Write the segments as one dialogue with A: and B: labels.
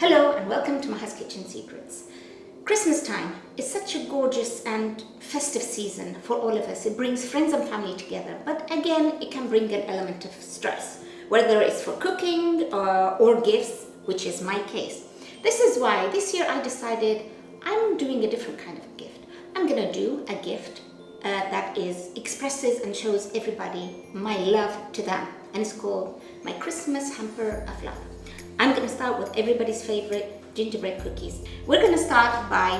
A: Hello and welcome to Maha's Kitchen Secrets. Christmas time is such a gorgeous and festive season for all of us. It brings friends and family together, but again, it can bring an element of stress, whether it's for cooking or gifts, which is my case. This is why this year I decided I'm doing a different kind of gift. I'm gonna do a gift that expresses and shows everybody my love to them, and it's called my Christmas Hamper of Love. I'm going to start with everybody's favorite gingerbread cookies. We're going to start by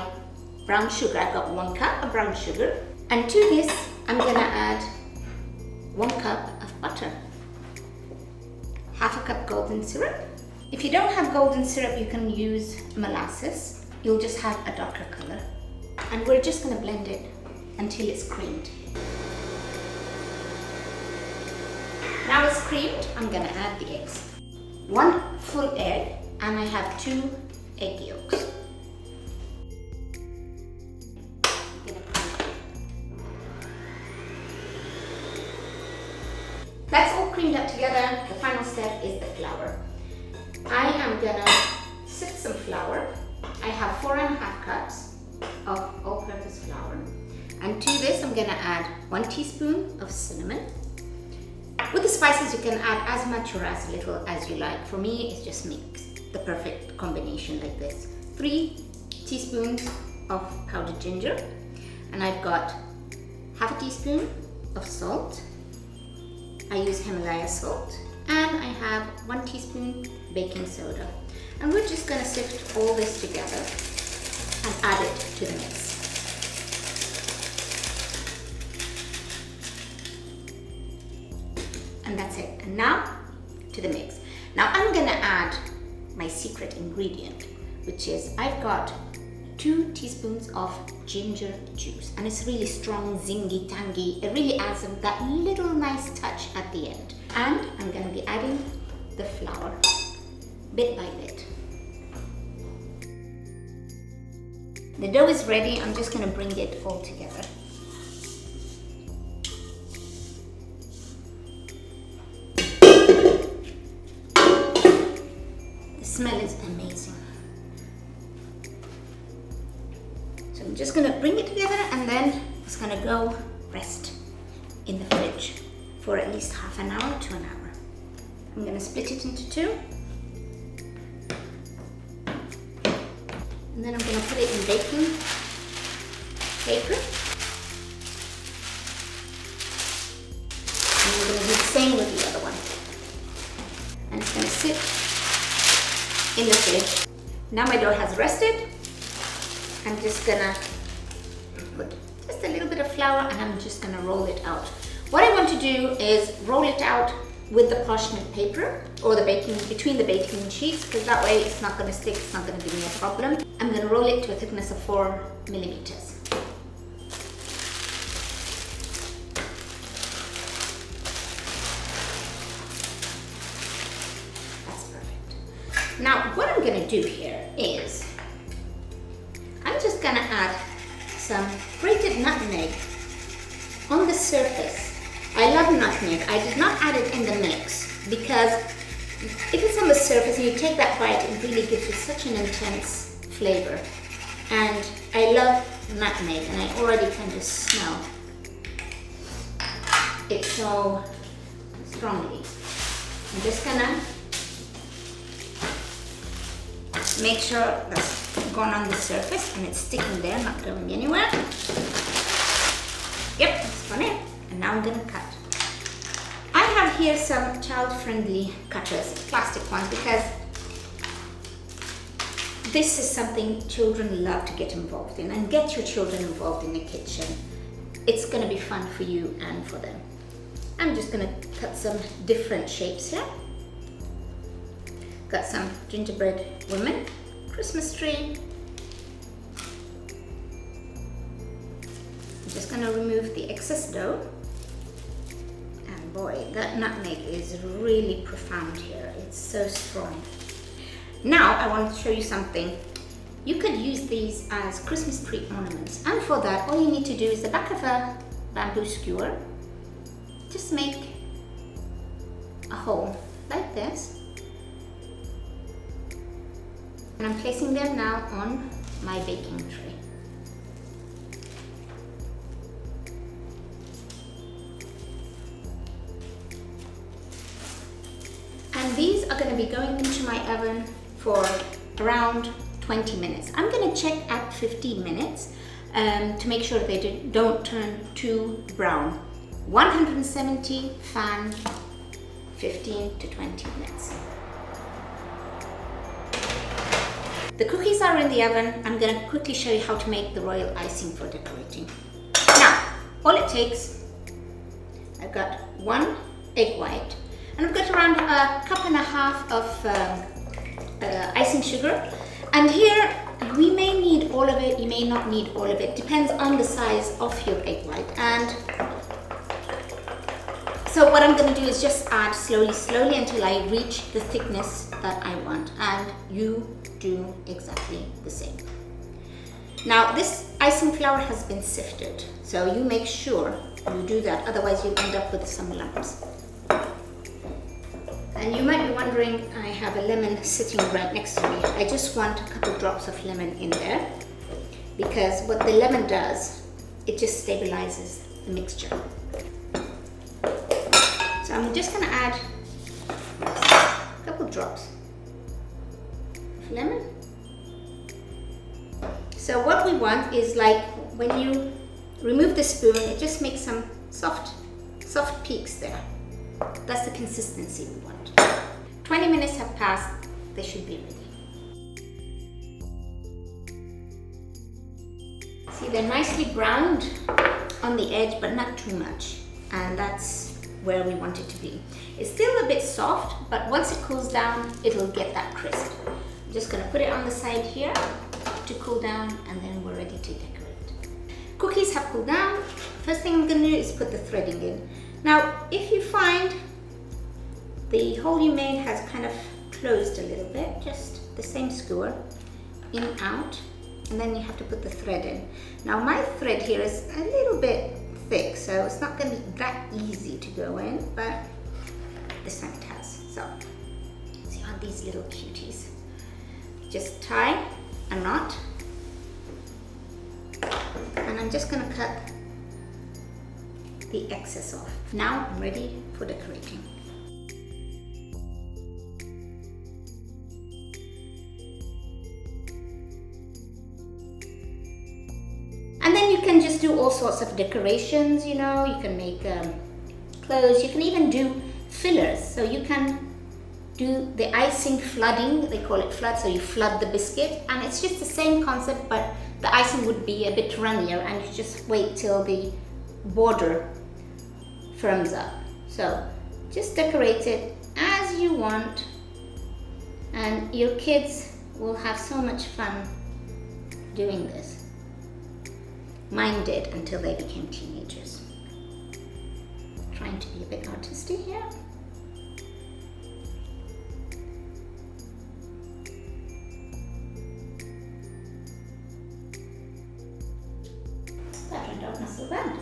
A: brown sugar. I've got 1 cup of brown sugar, and to this I'm going to add 1 cup of butter, half a cup golden syrup. If you don't have golden syrup, you can use molasses. You'll just have a darker color, and we're just going to blend it until it's creamed. Now it's creamed, I'm going to add the eggs. 1 full egg, and I have 2 egg yolks. That's all creamed up together. The final step is the flour. I am gonna sift some flour. I have 4½ cups of all-purpose flour. And to this I'm gonna add 1 teaspoon of cinnamon. With the spices, you can add as much or as little as you like. For me, it just makes the perfect combination like this. 3 teaspoons of powdered ginger, and I've got ½ teaspoon of salt. I use Himalaya salt, and I have 1 teaspoon baking soda. And we're just going to sift all this together and add it to the mix. And that's it. And now to the mix. Now I'm gonna add my secret ingredient, which is I've got 2 teaspoons of ginger juice, and it's really strong, zingy, tangy. It really adds that little nice touch at the end. And I'm gonna be adding the flour bit by bit. The dough is ready. I'm just gonna bring it all together. Smell is amazing. So I'm just gonna bring it together, and then it's gonna go rest in the fridge for at least ½ an hour to an hour. I'm gonna split it into 2, and then I'm gonna put it in baking paper, and we're gonna do the same with the other one, and it's gonna sit in the fridge. Now my dough has rested. I'm just gonna put just a little bit of flour, and I'm just gonna roll it out. What I want to do is roll it out with the parchment paper or the between the baking sheets, because that way it's not gonna stick, it's not gonna give me a problem. I'm gonna roll it to a thickness of 4 millimeters. Now, what I'm going to do here is I'm just going to add some grated nutmeg on the surface. I love nutmeg. I did not add it in the mix because if it's on the surface and you take that bite, it really gives you such an intense flavor. And I love nutmeg, and I already can just smell it so strongly. I'm just going to make sure that's gone on the surface and it's sticking there, not going anywhere. Yep, it's gone in. And now I'm gonna cut. I have here some child-friendly cutters, plastic ones, because this is something children love to get involved in, and get your children involved in the kitchen. It's gonna be fun for you and for them. I'm just gonna cut some different shapes here. Got some gingerbread women, Christmas tree. I'm just gonna remove the excess dough. And boy, that nutmeg is really profound here. It's so strong. Now I want to show you something. You could use these as Christmas tree ornaments. And for that, all you need to do is the back of a bamboo skewer. Just make a hole like this. And I'm placing them now on my baking tray. And these are going to be going into my oven for around 20 minutes. I'm going to check at 15 minutes to make sure they don't turn too brown. 170 fan, 15 to 20 minutes. The cookies are in the oven. I'm going to quickly show you how to make the royal icing for decorating. Now, all it takes, I've got 1 egg white, and I've got around a cup and a half of icing sugar. And here, we may need all of it, you may not need all of it. Depends on the size of your egg white. And so what I'm going to do is just add slowly until I reach the thickness that I want. And you do exactly the same. Now, this icing flour has been sifted, so you make sure you do that, otherwise you'll end up with some lumps. And you might be wondering, I have a lemon sitting right next to me. I just want a couple drops of lemon in there, because what the lemon does, it just stabilizes the mixture. So I'm just going to add a couple drops of lemon. So what we want is, like, when you remove the spoon, it just makes some soft peaks there. That's the consistency we want. 20 minutes have passed, they should be ready. See, they're nicely browned on the edge, but not too much. And that's where we want it to be. It's still a bit soft, but once it cools down, it'll get that crisp. I'm just gonna put it on the side here to cool down, and then we're ready to decorate. Cookies have cooled down. First thing I'm gonna do is put the threading in. Now, if you find the hole you made has kind of closed a little bit, just the same skewer, in, out, and then you have to put the thread in. Now, my thread here is a little bit thick, so it's not going to be that easy to go in, but this time it has. So, see how these little cuties. Just tie a knot, and I'm just going to cut the excess off. Now I'm ready for decorating. And then you can just do all sorts of decorations, you know, you can make clothes, you can even do fillers. So you can do the icing flooding, they call it flood, so you flood the biscuit, and it's just the same concept, but the icing would be a bit runnier, and you just wait till the border firms up. So just decorate it as you want, and your kids will have so much fun doing this. Mine did until they became teenagers. Trying to be a bit artistic here. That turned out not so bad.